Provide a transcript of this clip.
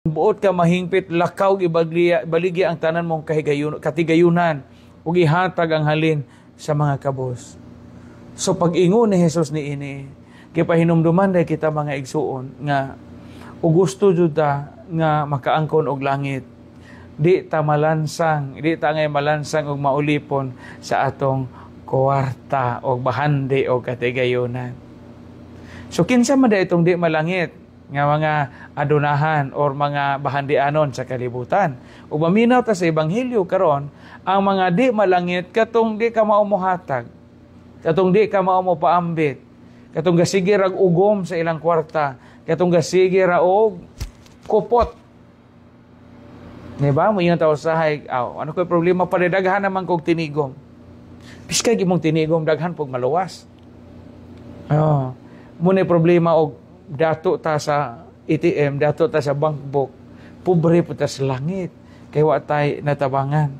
buot ka mahingpit, lakaw baligi ang tanan mong katigayunan ug ihatag ang halin sa mga kabos. So pag-ingon ni Jesus ni ini, kay pahinumduman dahil kita mga igsuon nga o gusto jud ta nga makaangkon og langit. Di ta ngay malansang og maulipon sa atong kwarta o bahandi o katigayunan. So kinsa man da itong di malangit nga mga adunahan or mga bahandianon sa kalibutan. Ug maminaw ta sa ebanghelyo karon, ang mga di malangit katong di ka mao mohatag, katong di ka mao mopaambit, katong gasige rag ugom sa ilang kwarta, katong gasige ra og kupot. Diba? Mo yung tao sahay, ano ko'y problema pa rin, daghan naman kong tinigom. Piskay gimong tinigom, daghan pong maluwas. Muna problema og dato ta sa ATM, dato ta sa bank book, pobre po ta sa langit, kaya wa tay natabangan.